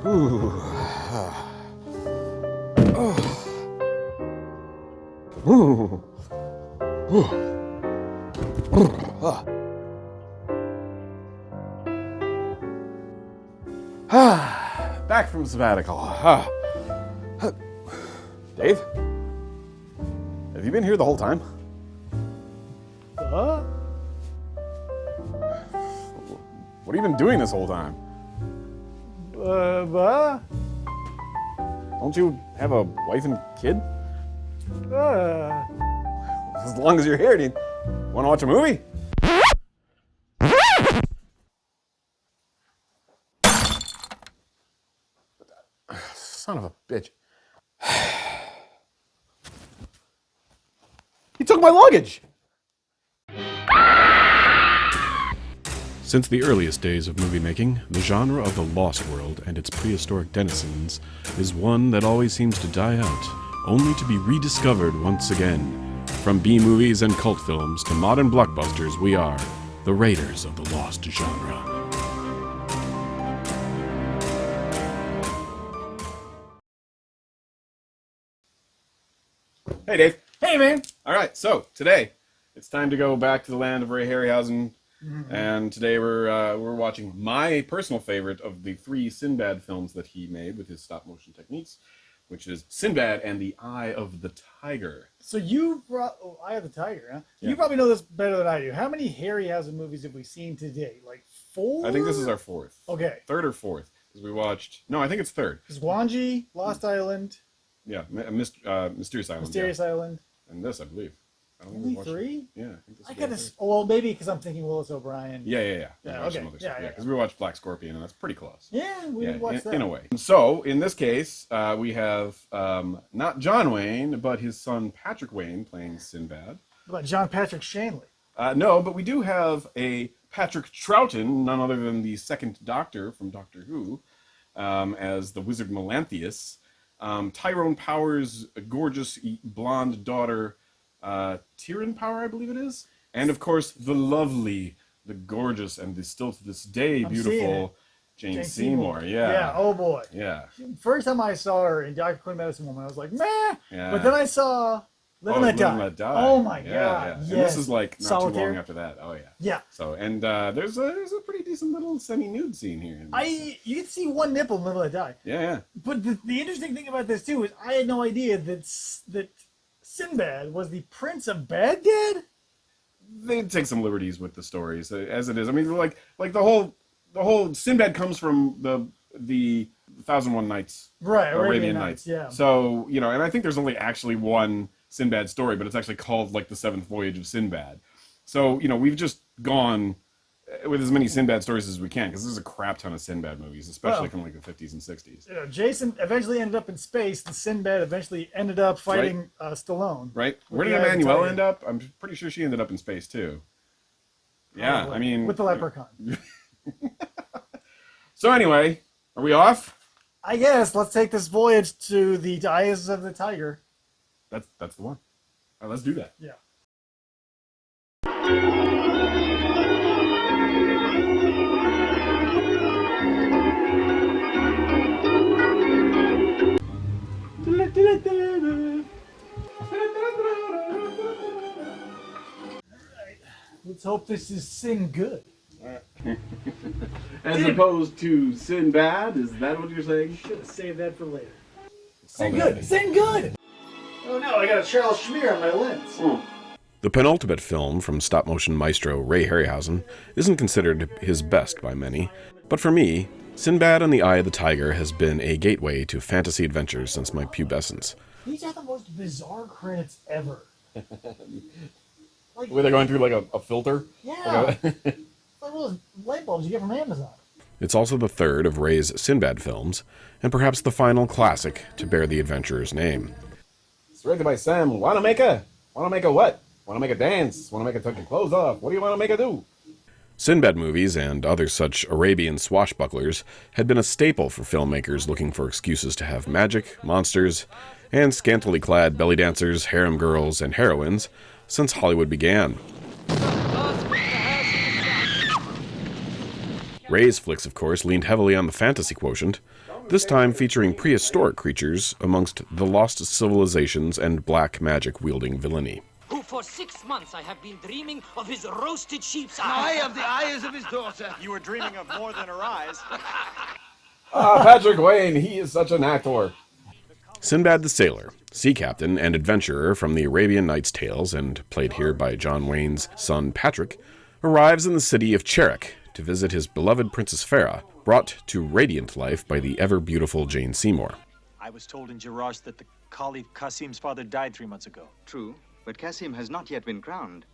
Ooh. Ooh. Back from sabbatical. Dave? Have you been here the whole time? What? What have you been doing this whole time? What? Don't you have a wife and kid? Uh, As long as you're here, do you want to watch a movie? Son of a bitch. He took my luggage! Since the earliest days of movie making, the genre of the Lost World and its prehistoric denizens is one that always seems to die out, only to be rediscovered once again. From B-movies and cult films to modern blockbusters, we are the raiders of the lost genre. Hey, Dave. hey, man. All right, so today it's time to go back to the land of Ray Harryhausen, and today we're watching my personal favorite of the 3 SINBAD films that he made with his stop-motion techniques, which is SINBAD and the Eye of the Tiger. So you brought Eye of the Tiger, huh? Yeah. You probably know this better than I do. How many Harryhausen movies have we seen today? Like 4? I think this is our 4th. Okay. 3rd or 4th, because we watched... No, I think it's 3rd. Zwanji, Lost Island, Yeah, Mysterious Island. Mysterious Island. And this, I believe. I don't think Only we watched 3? Yeah, I think this I is gotta. our 3rd. Well, maybe because I'm thinking Willis O'Brien. Yeah. Yeah, We watched okay. some other stuff. Yeah. Because we watched Black Scorpion, and that's pretty close. Yeah, we watched that. In a way. So, in this case, we have not John Wayne, but his son Patrick Wayne playing Sinbad. What about John Patrick Shanley? No, but we do have a Patrick Troughton, none other than the 2nd Doctor from Doctor Who, as the wizard Melanthius. Tyrone Power's gorgeous blonde daughter, Tyrion Power, I believe it is. And, of course, the lovely, the gorgeous, and the still to this day beautiful Jane Seymour. Yeah. Yeah, oh boy. Yeah. First time I saw her in Dr. Quinn Medicine Woman, I was like, meh. Yeah. But then I saw Live and Let Die. Oh my God. Yeah. Yes. And this is like not Solitaire. too long after that. Oh yeah. Yeah. So and there's a pretty decent little semi-nude scene here. You can see one nipple in Live and Let Die. Yeah. But the interesting thing about this too is I had no idea that Sinbad was the Prince of Baghdad. They take some liberties with the stories as it is. I mean, like the whole Sinbad comes from the 1001 Nights, Right, Arabian Nights. Yeah. So and I think there's only actually one Sinbad story, but it's actually called like the 7th Voyage of Sinbad. So we've just gone with as many Sinbad stories as we can because there's a crap ton of Sinbad movies, especially from like the 50s and 60s. Jason eventually ended up in space, and Sinbad eventually ended up fighting Stallone. Right? Where did Emmanuelle end up? I'm pretty sure she ended up in space too. Yeah, Probably. I mean with the leprechaun. So anyway, are we off? I guess let's take this voyage to the Eyes of the Tiger. That's the one. All right, let's do that. Yeah. Let's hope this is Sin Good. As opposed to Sinbad, is that what you're saying? Should have saved that for later. Sin Good! Sin Good! Oh no, I got a Charles Schmear on my lens. The penultimate film from stop-motion maestro Ray Harryhausen isn't considered his best by many, but for me, Sinbad and the Eye of the Tiger has been a gateway to fantasy adventures since my pubescence. These are the most bizarre credits ever. Were they going through like a filter? Yeah. It's like those light bulbs you get from Amazon. It's also the 3rd of Ray's Sinbad films, and perhaps the final classic to bear the adventurer's name. It's directed by Sam Wanamaker. Wanamaker what? Wanamaker dance. Wanamaker take your clothes off. What do you want to make her do? Sinbad movies and other such Arabian swashbucklers had been a staple for filmmakers looking for excuses to have magic, monsters, and scantily clad belly dancers, harem girls, and heroines since Hollywood began. Ray's flicks, of course, leaned heavily on the fantasy quotient, this time featuring prehistoric creatures amongst the lost civilizations and black magic-wielding villainy. Who for 6 months I have been dreaming of his roasted sheep's I eye. have the eyes of his daughter. You were dreaming of more than her eyes. Patrick Wayne, he is such an actor. Sinbad the Sailor, sea captain and adventurer from the Arabian Nights tales, and played here by John Wayne's son Patrick, arrives in the city of Cherrick to visit his beloved Princess Farah, brought to radiant life by the ever-beautiful Jane Seymour. I was told in Jirash that the Caliph Qasim's father died 3 months ago. True, but Qasim has not yet been crowned.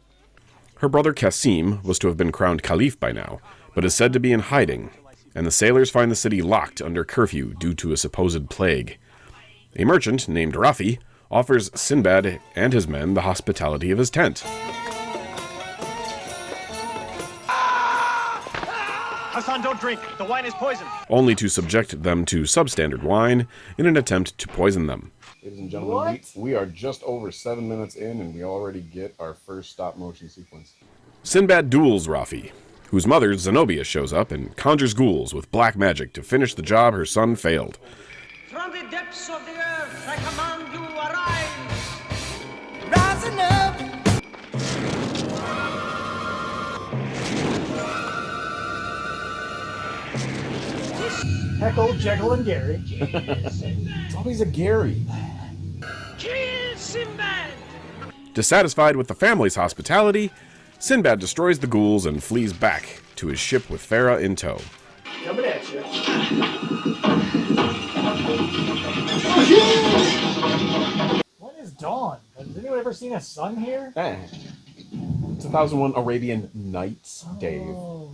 Her brother Qasim was to have been crowned Caliph by now, but is said to be in hiding, and the sailors find the city locked under curfew due to a supposed plague. A merchant named Rafi offers Sinbad and his men the hospitality of his tent. Hassan, don't drink. The wine is poison. Only to subject them to substandard wine in an attempt to poison them. Ladies and gentlemen, we are just over 7 minutes in, and we already get our first stop-motion sequence. Sinbad duels Rafi, whose mother Zenobia shows up and conjures ghouls with black magic to finish the job her son failed. From the depths of the earth, I command you, arise. Rising up. Heckle, Jekyll, and Gary. It's always a Gary. Kill Sinbad! Dissatisfied with the family's hospitality, Sinbad destroys the ghouls and flees back to his ship with Farah in tow. Coming at you. When is dawn? Has anyone ever seen a sun here? It's 1001 Arabian Nights, Dave. Oh.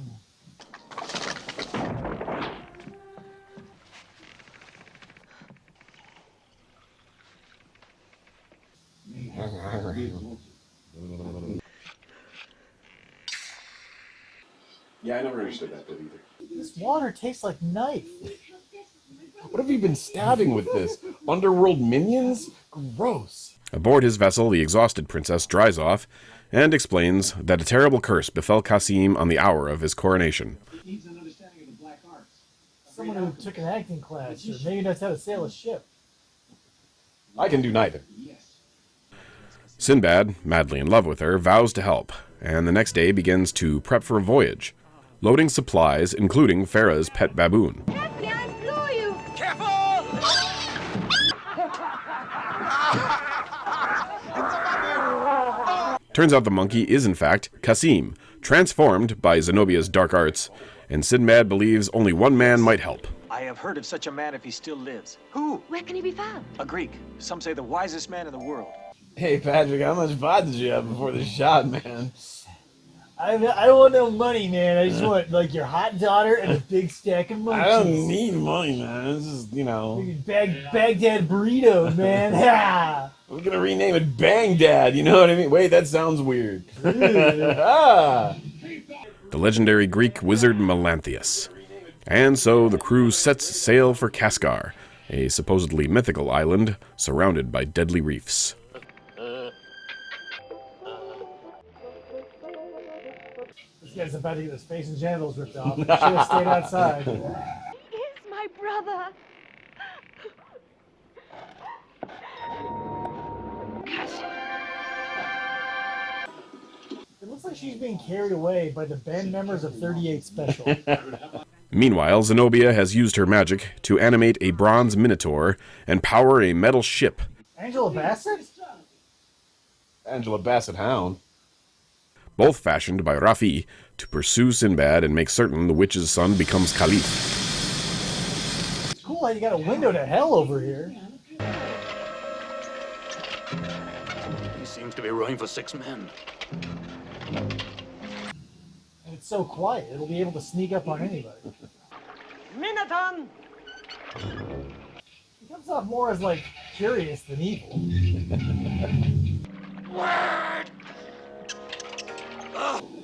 Yeah, I never understood that bit either. This water tastes like knife. What have you been stabbing with this? Underworld minions? Gross. Aboard his vessel, the exhausted princess dries off and explains that a terrible curse befell Qasim on the hour of his coronation. Someone who took an acting class, or maybe knows how to sail a ship. I can do neither. Sinbad, madly in love with her, vows to help, and the next day begins to prep for a voyage, loading supplies, including Farah's pet baboon. Turns out the monkey is in fact Qasim, transformed by Zenobia's dark arts, and Sinbad believes only one man might help. I have heard of such a man if he still lives. Who? Where can he be found? A Greek. Some say the wisest man in the world. Hey, Patrick, how much pot did you have before the shot, man? I don't want no money, man. I just want, like, your hot daughter and a big stack of munchies. I don't need money, man. This is, Baghdad burrito, man. Ha! We're gonna rename it Bang Dad, you know what I mean? Wait, that sounds weird. Ah. The legendary Greek wizard Melanthius. And so the crew sets sail for Kaskar, a supposedly mythical island surrounded by deadly reefs. This guy's about to get his face and genitals ripped off. Should have stayed outside. He's my brother. It looks like she's being carried away by the band members of 38 Special. Meanwhile, Zenobia has used her magic to animate a bronze minotaur and power a metal ship. Angela Bassett? Angela Bassett Hound. Both fashioned by Rafi to pursue Sinbad and make certain the witch's son becomes Caliph. It's cool how you got a window to hell over here. He seems to be rowing for 6 men. And it's so quiet, it'll be able to sneak up on anybody. Minotaur! He comes off more as, like, curious than evil.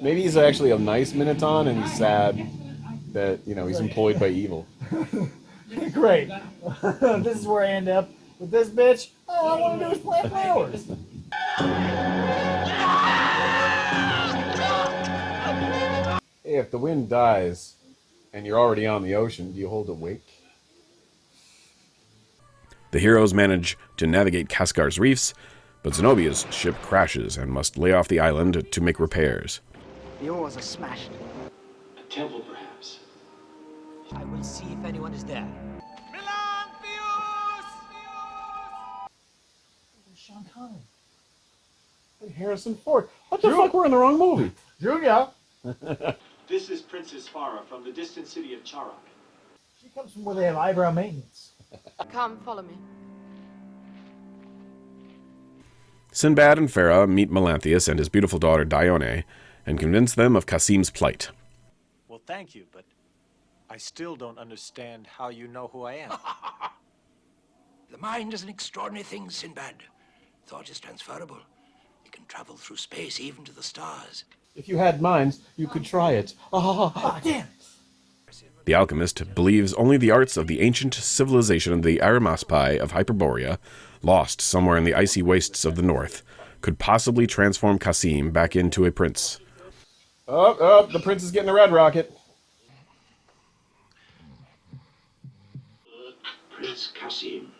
Maybe he's actually a nice Minotaur and he's sad that, he's employed by evil. Great. This is where I end up with this bitch. All I want to do is plant flowers. Hey, if the wind dies and you're already on the ocean, do you hold a wake? The heroes manage to navigate Kaskar's reefs, but Zenobia's ship crashes and must lay off the island to make repairs. The oars are smashed. A temple, perhaps. I will see if anyone is there. Sean Connery. Hey, Harrison Ford. What the fuck? We're in the wrong movie. Julia. This is Princess Farah from the distant city of Charak. She comes from where they have eyebrow maintenance. Come, follow me. Sinbad and Farah meet Melanthius and his beautiful daughter Dione and convince them of Kasim's plight. Well, thank you, but I still don't understand how you know who I am. The mind is an extraordinary thing, Sinbad. Thought is transferable. You can travel through space, even to the stars. If you had minds, you could try it. Ah, damn. The alchemist believes only the arts of the ancient civilization of the Arimaspai of Hyperborea, lost somewhere in the icy wastes of the north, could possibly transform Kasim back into a prince. Oh, the prince is getting a red rocket. Prince Kasim.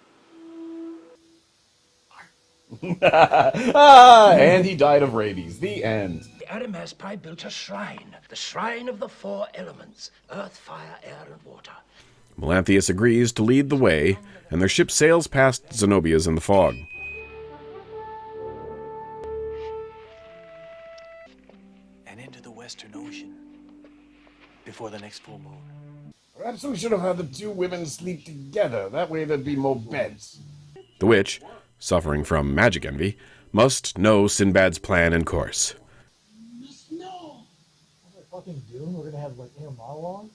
And he died of rabies. The end. The Arimaspai built a shrine, the shrine of the four elements, earth, fire, air, and water. Melanthius agrees to lead the way, and their ship sails past Zenobia's in the fog. And into the Western Ocean before the next full moon. Perhaps we should have had the two women sleep together. That way there'd be more beds. The witch, suffering from magic envy, must know Sinbad's plan and course. No. Fucking Dune. We're gonna have like inner monologues.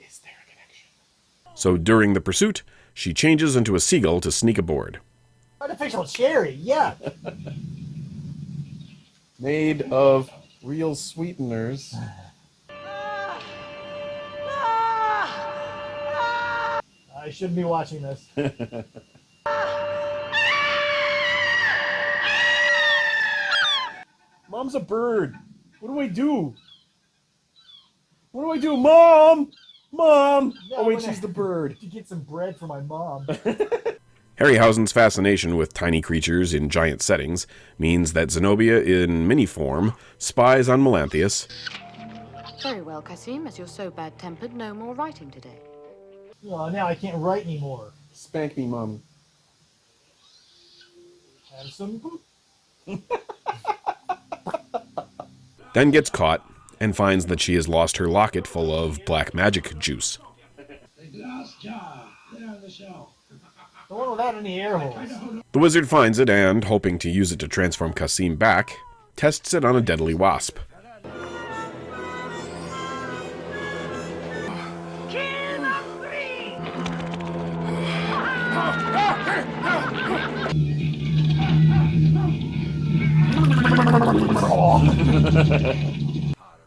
Is there a connection? So during the pursuit, she changes into a seagull to sneak aboard. Artificial cherry. Yeah. Made of real sweeteners. I shouldn't be watching this. Mom's a bird. What do I do? What do I do? Mom! Mom! No, Oh, wait, I'm gonna- she's the bird. To get some bread for my mom. Harryhausen's fascination with tiny creatures in giant settings means that Zenobia in mini form spies on Melanthius, Very well, Kasim, as you're so bad-tempered, no more writing today. Oh, now I can't write anymore. Spank me, Mom. Have some poop. then gets caught and finds that she has lost her locket full of black magic juice. The one without any air holes. The wizard finds it and, hoping to use it to transform Kasim back, tests it on a deadly wasp.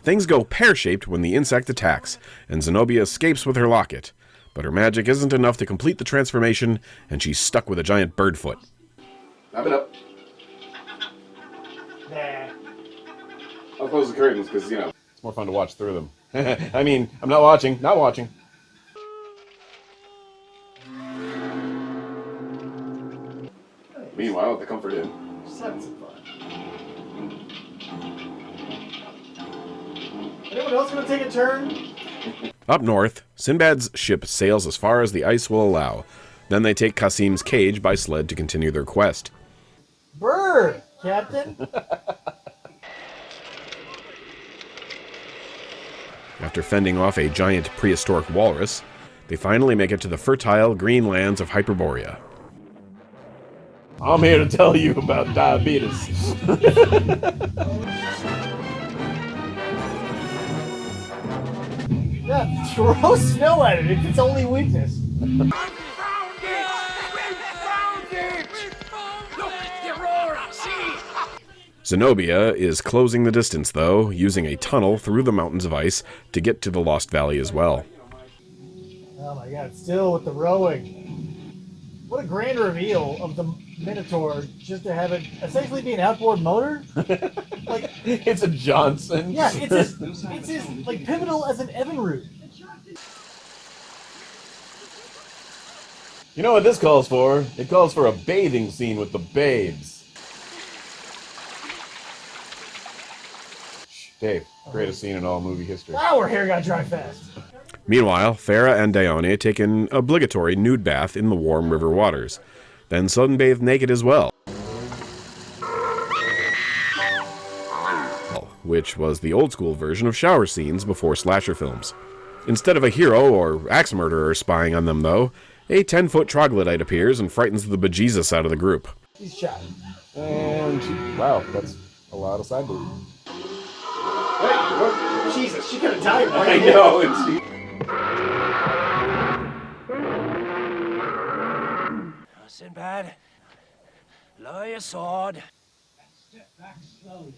Things go pear-shaped when the insect attacks, and Zenobia escapes with her locket. But her magic isn't enough to complete the transformation, and she's stuck with a giant bird foot. Wrap it up. Nah. I'll close the curtains because, it's more fun to watch through them. I mean, I'm not watching. Not watching. Meanwhile, at the Comfort Inn. Just having some fun. Anyone else gonna take a turn? Up north, Sinbad's ship sails as far as the ice will allow. Then they take Kasim's cage by sled to continue their quest. Bird, Captain. After fending off a giant prehistoric walrus, they finally make it to the fertile green lands of Hyperborea. I'm here to tell you about diabetes. Yeah, throw snow at it. It's its only weakness. Zenobia is closing the distance, though, using a tunnel through the mountains of ice to get to the Lost Valley as well. Oh my god, still with the rowing. What a grand reveal of the Minotaur, just to have it essentially be an outboard motor. Like, It's a Johnson. yeah, it's as like pivotal as an Evinrude. You know what this calls for? It calls for a bathing scene with the babes. Dave, greatest scene in all movie history. Wow, her hair got dry fast. Meanwhile, Farah and Dione take an obligatory nude bath in the warm river waters, then sunbathe naked as well, which was the old-school version of shower scenes before slasher films. Instead of a hero or axe murderer spying on them, though, a 10-foot troglodyte appears and frightens the bejesus out of the group. He's shot. And wow, that's a lot of side boob. Hey, Jesus, she could have died right I here. know, it's... Sinbad, lower your sword. Step back slowly.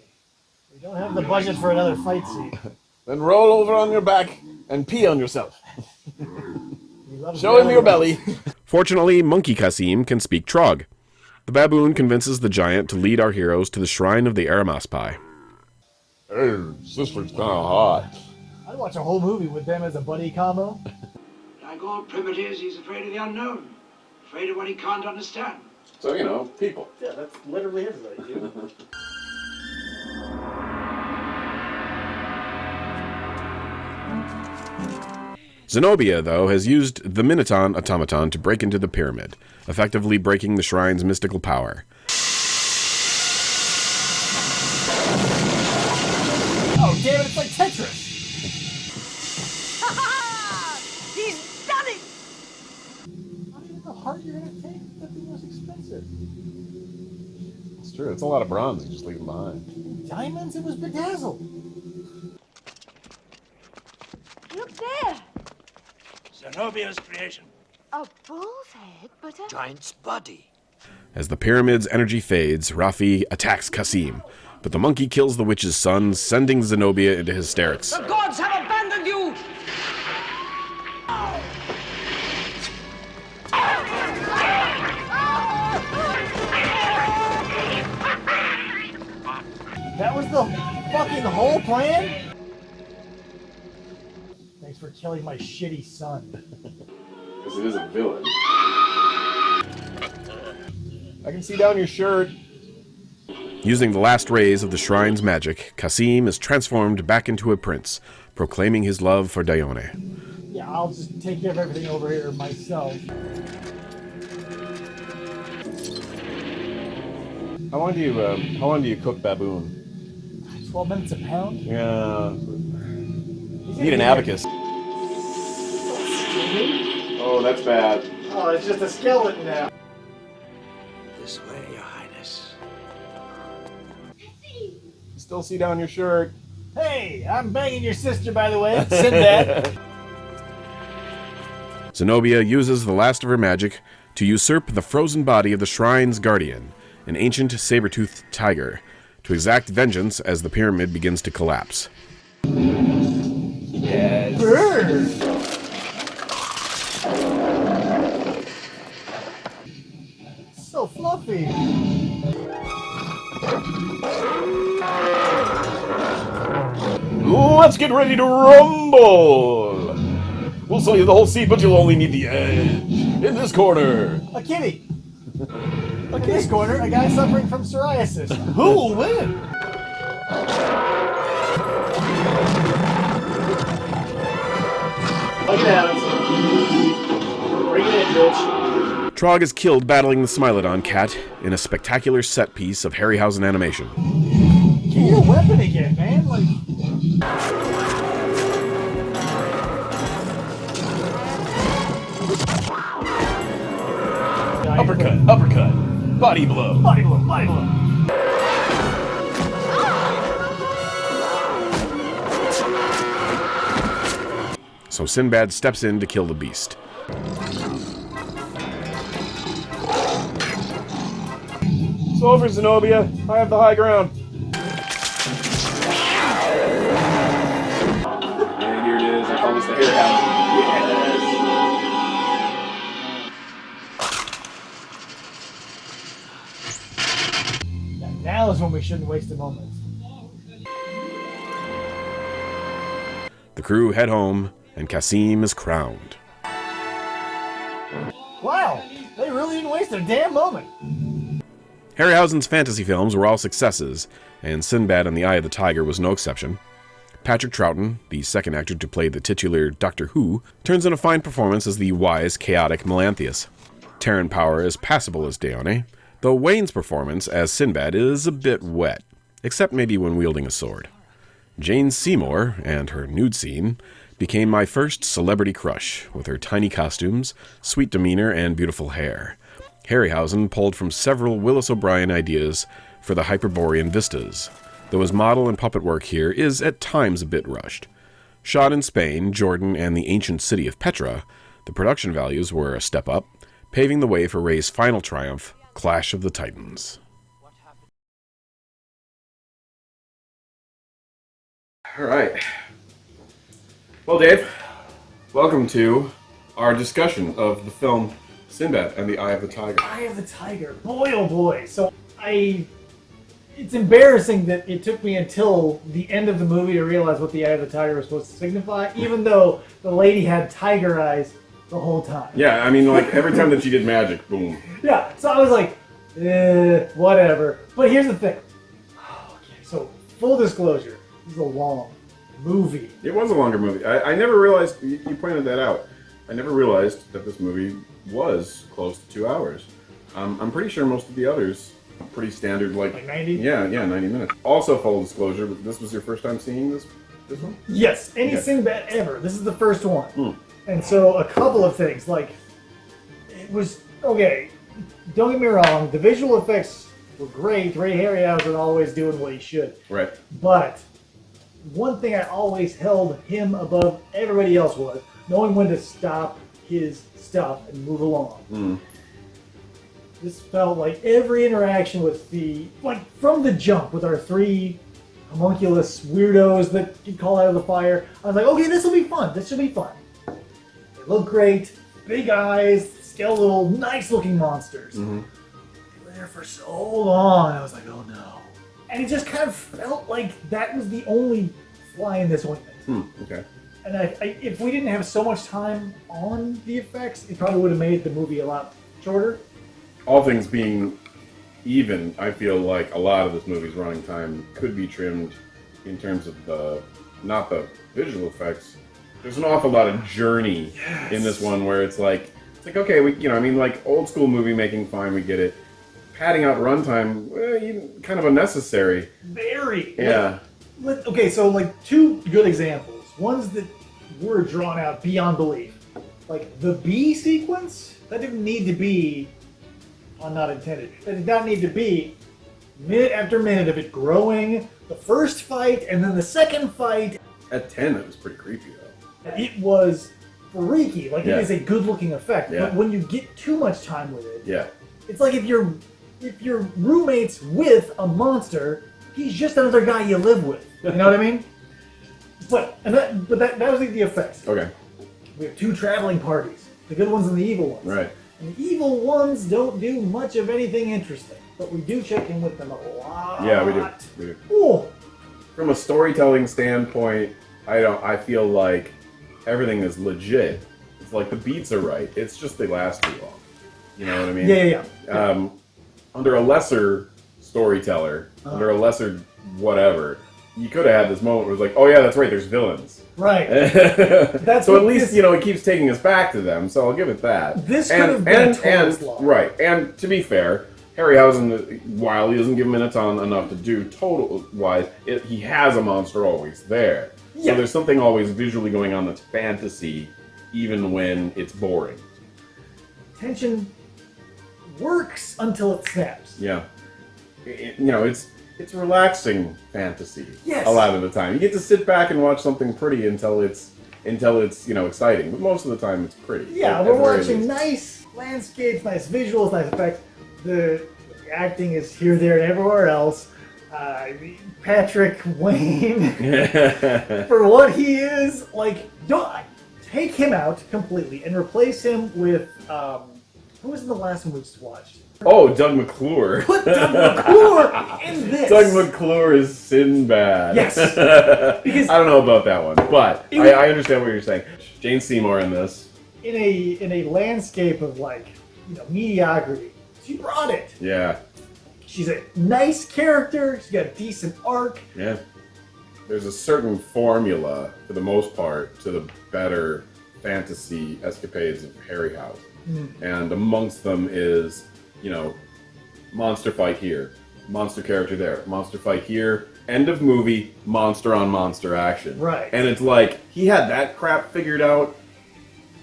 We don't have the budget for another fight scene. Then roll over on your back and pee on yourself. He loves Show him your belly. Fortunately, Monkey Kasim can speak Trog. The baboon convinces the giant to lead our heroes to the shrine of the Aramaspai. Hey, sister's kind of hot. I'd watch a whole movie with them as a buddy combo. Like all primitives, he's afraid of the unknown. Afraid of what he can't understand. So, you know, people. Yeah, that's literally everybody, dude. Zenobia, though, has used the Minotaur automaton to break into the pyramid, effectively breaking the shrine's mystical power. Oh, damn it, it's like Tetris! He's done it! I don't even know how hard you're gonna take. That thing was expensive. It's true, it's a lot of bronze. You just leave them behind. Diamonds? It was bedazzled. Look there! Zenobia's creation. A bull's head, but a... Giant's body. As the pyramid's energy fades, Rafi attacks Kasim, but the monkey kills the witch's son, sending Zenobia into hysterics. The gods have abandoned you! That was the fucking whole plan? Thanks for killing my shitty son. Because it is a villain. I can see down your shirt. Using the last rays of the shrine's magic, Kasim is transformed back into a prince, proclaiming his love for Dione. Yeah, I'll just take care of everything over here myself. How long do you cook baboon? 12 minutes a pound? Yeah. He's Need an gonna be abacus. Oh, that's bad. Oh, it's just a skeleton now. This way, Your Highness. Still see down your shirt. Hey, I'm banging your sister, by the way. SINBAD. Zenobia uses the last of her magic to usurp the frozen body of the shrine's guardian, an ancient saber-toothed tiger, to exact vengeance as the pyramid begins to collapse. Yes. So fluffy. Let's get ready to rumble! We'll sell you the whole seat, but you'll only need the edge. In this corner. A kitty. Look at this corner, a guy suffering from psoriasis. Who will win? Look at that. Bring it in, bitch. Trog is killed battling the Smilodon cat in a spectacular set piece of Harryhausen animation. Get your weapon again, man. Like. Uppercut, uppercut. Body blow. Body blow, body blow. So Sinbad steps in to kill the beast. It's over, Zenobia. I have the high ground. And here it is. I call this the Harryhausen. Yes. Now is when we shouldn't waste a moment. The crew head home, and Kasim is crowned. Wow, They really didn't waste a damn moment. Harryhausen's fantasy films were all successes, and Sinbad and the Eye of the Tiger was no exception. Patrick Troughton, the second actor to play the titular Doctor Who, turns in a fine performance as the wise, chaotic Melanthius. Terran Power is passable as Deone, though Wayne's performance as Sinbad is a bit wet, except maybe when wielding a sword. Jane Seymour, and her nude scene, became my first celebrity crush, with her tiny costumes, sweet demeanor, and beautiful hair. Harryhausen pulled from several Willis O'Brien ideas for the Hyperborean vistas, though his model and puppet work here is at times a bit rushed. Shot in Spain, Jordan, and the ancient city of Petra, the production values were a step up, paving the way for Ray's final triumph, Clash of the Titans. All right. Well, Dave, welcome to our discussion of the film Sinbad and the Eye of the Tiger. Eye of the Tiger. Boy, oh boy. So it's embarrassing that it took me until the end of the movie to realize what the Eye of the Tiger was supposed to signify, even though the lady had tiger eyes the whole time. Yeah, I mean, like, every time that she did magic, boom. Yeah, so I was like, whatever. But here's the thing. Okay, so full disclosure, this is a long movie. It was a longer movie. I never realized, you pointed that out, I never realized that this movie was close to 2 hours. I'm pretty sure most of the others are pretty standard, Like 90? Yeah, 90 minutes. Also, full disclosure, this was your first time seeing this one? Yes, any Sinbad ever. This is the first one. And so a couple of things, like, it was, okay, don't get me wrong, the visual effects were great. Ray Harryhausen always doing what he should. Right. But one thing I always held him above everybody else was knowing when to stop his stuff and move along. This felt like every interaction with from the jump with our three homunculus weirdos that you call out of the fire, I was like, okay, this will be fun. This should be fun. They look great, big eyes, skeletal, nice looking monsters. They were there for so long, I was like, oh no. And it just kind of felt like that was the only fly in this ointment. Okay. And if we didn't have so much time on the effects, it probably would have made the movie a lot shorter. All things being even, I feel like a lot of this movie's running time could be trimmed in terms of not the visual effects. There's an awful lot of journey in this one where it's like okay, like old school movie making, fine, we get it. Padding out runtime, kind of unnecessary. Very. Yeah. Okay, so like two good examples. Ones that were drawn out beyond belief. Like the bee sequence, that didn't need to be, pun not intended, that did not need to be minute after minute of it growing, the first fight, and then the second fight. At 10, it was pretty creepy though. It was freaky, like it is a good looking effect, Yeah. but when you get too much time with it, Yeah. it's like if your roommate's with a monster, he's just another guy you live with. You know what I mean? But that was like the effects. Okay. We have two traveling parties, the good ones and the evil ones. Right. And the evil ones don't do much of anything interesting, but we do check in with them a lot. Yeah, we do. Oh. From a storytelling standpoint, I feel like everything is legit. It's like the beats are right. It's just they last too long. You know what I mean? Yeah. Under a lesser storyteller, under a lesser whatever, you could have had this moment where it was like, oh yeah, that's right, there's villains. Right. That's so at least, it keeps taking us back to them, so I'll give it that. This could have been total right. And to be fair, Harryhausen, while he doesn't give Minotaur enough to do total-wise, he has a monster always there. Yeah. So there's something always visually going on that's fantasy, even when it's boring. Tension works until it snaps. Yeah. It's relaxing fantasy. Yes. A lot of the time. You get to sit back and watch something pretty until it's exciting. But most of the time it's pretty. Yeah, we're watching nice landscapes, nice visuals, nice effects. The acting is here, there, and everywhere else. Patrick Wayne, for what he is, don't take him out completely and replace him with who was in the last one we just watched? Oh, Doug McClure. Put Doug McClure in this. Doug McClure is Sinbad. Yes. Because I don't know about that one, but I understand what you're saying. Jane Seymour in this. In a landscape of mediocrity. She brought it. Yeah. She's a nice character. She's got a decent arc. Yeah. There's a certain formula, for the most part, to the better fantasy escapades of Harryhausen. And amongst them is, monster fight here, monster character there, monster fight here, end of movie, monster on monster action. Right. And it's like, he had that crap figured out,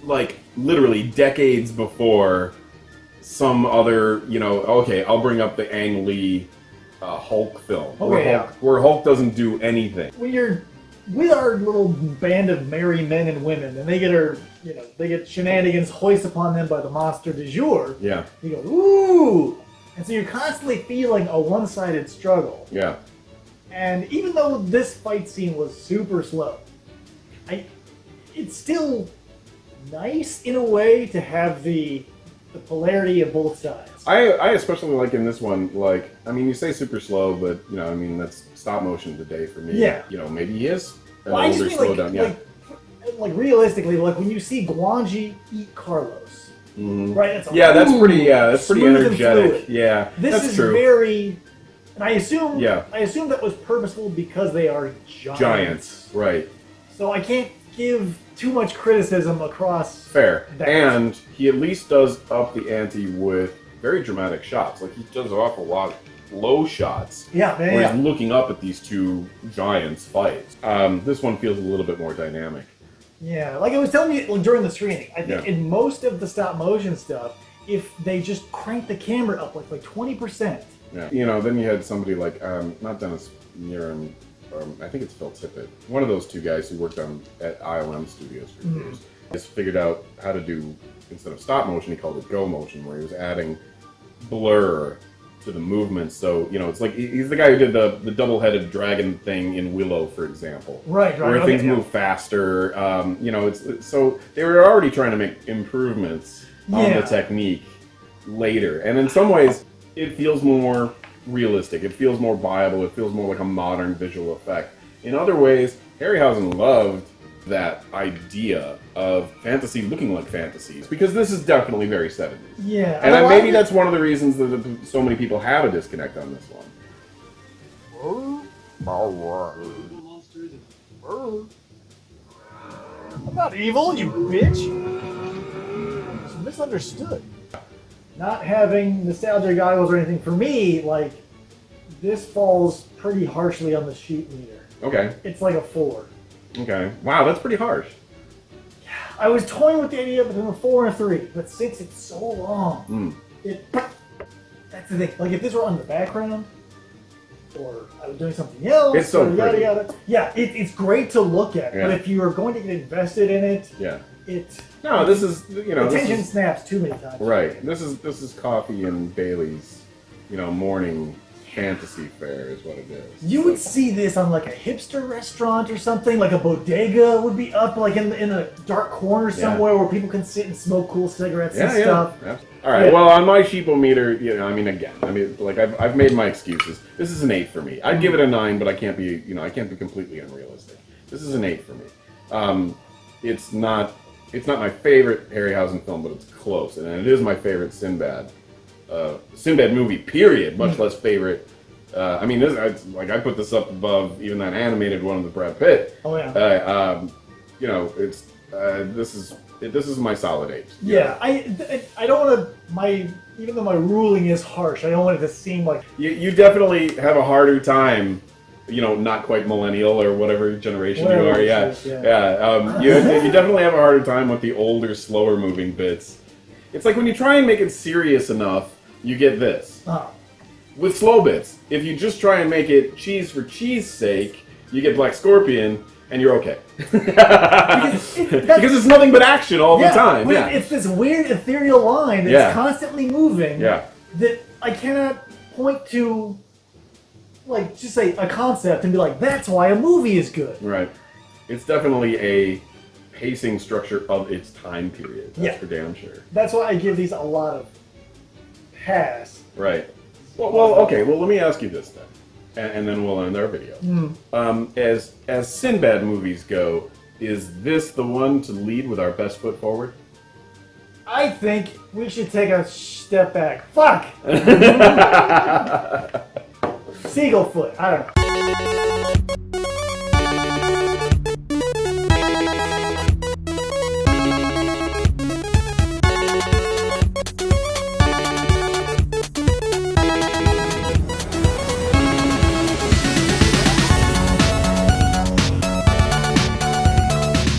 like, literally decades before some other, okay, I'll bring up the Ang Lee Hulk film, where Hulk doesn't do anything. When you're with our little band of merry men and women, and they get shenanigans hoisted upon them by the monster du jour. Yeah. You go, ooh! And so you're constantly feeling a one-sided struggle. Yeah. And even though this fight scene was super slow, it's still nice in a way to have the polarity of both sides. I especially like in this one, you say super slow, but, that's stop motion today for me. Yeah. Maybe he is an Well, I just older mean, slowdown. Yeah. like realistically, like when you see Guanji eat Carlos, right? That's pretty smooth and energetic. fluid. Yeah, This that's is true. very, and I assume that was purposeful because they are giants. Right. So I can't give too much criticism across. Fair. that. And he at least does up the ante with very dramatic shots. Like, he does an awful lot of low shots. Where he's looking up at these two giants fight. This one feels a little bit more dynamic. Yeah, like I was telling you during the screening, I think in most of the stop motion stuff, if they just crank the camera up like 20%. Yeah. Then you had somebody like, not Dennis Muren, I think it's Phil Tippett, one of those two guys who worked at ILM Studios for years, has figured out how to do, instead of stop motion, he called it go motion, where he was adding blur to the movement. So, it's like, he's the guy who did the double-headed dragon thing in Willow, for example. Right. Where things move faster. So they were already trying to make improvements on the technique later. And in some ways, it feels more realistic. It feels more viable. It feels more like a modern visual effect. In other ways, Harryhausen loved that idea of fantasy looking like fantasies, because this is definitely very 70s. Yeah. And maybe that's one of the reasons that so many people have a disconnect on this one. I'm not evil, you bitch. It's misunderstood. Not having nostalgia goggles or anything, for me, like, this falls pretty harshly on the sheet meter. Okay. It's like a 4. Okay. Wow, that's pretty harsh. I was toying with the idea between a 4 and a 3, but since it's so long, that's the thing. Like, if this were on the background, or I was doing something else, it's so yada yada. Yeah, it's great to look at, but if you are going to get invested in it, this is attention snaps too many times. Right. This is coffee and Bailey's, morning fantasy fare is what it is. You would see this on like a hipster restaurant or something, like a bodega would be up like in a dark corner somewhere where people can sit and smoke cool cigarettes and stuff. Yeah. All right. Well, on my sheepometer, I've made my excuses. This is an 8 for me. I'd give it a 9, but I can't be completely unrealistic. This is an 8 for me. It's not my favorite Harryhausen film, but it's close, and it is my favorite SINBAD movie. Period. Much less favorite. I put this up above even that animated one with Brad Pitt. Oh yeah. This is my solid 8. Yeah. I don't want to even though my ruling is harsh, I don't want it to seem like you definitely have a harder time. Not quite millennial or whatever generation you are. You definitely have a harder time with the older, slower moving bits. It's like when you try and make it serious enough, you get this. With slow bits, if you just try and make it cheese for cheese sake, you get Black Scorpion, and you're okay. because it's nothing but action all the time. Yeah. It's this weird ethereal line that's constantly moving. Yeah. That I cannot point to. Like, just say a concept and be like, that's why a movie is good. Right. It's definitely a pacing structure of its time period. That's for damn sure. That's why I give these a lot of pass. Right. Well, okay. Well, let me ask you this then, and then we'll end our video. As SINBAD movies go, is this the one to lead with our best foot forward? I think we should take a step back. Fuck! Seagull foot. I don't know.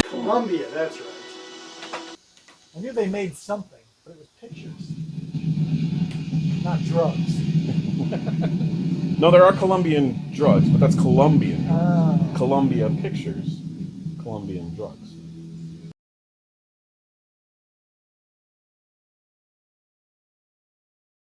Columbia, that's right. I knew they made something, but it was pictures. Not drugs. No, there are Colombian drugs, but that's Colombian. Oh. Columbia Pictures. Colombian drugs.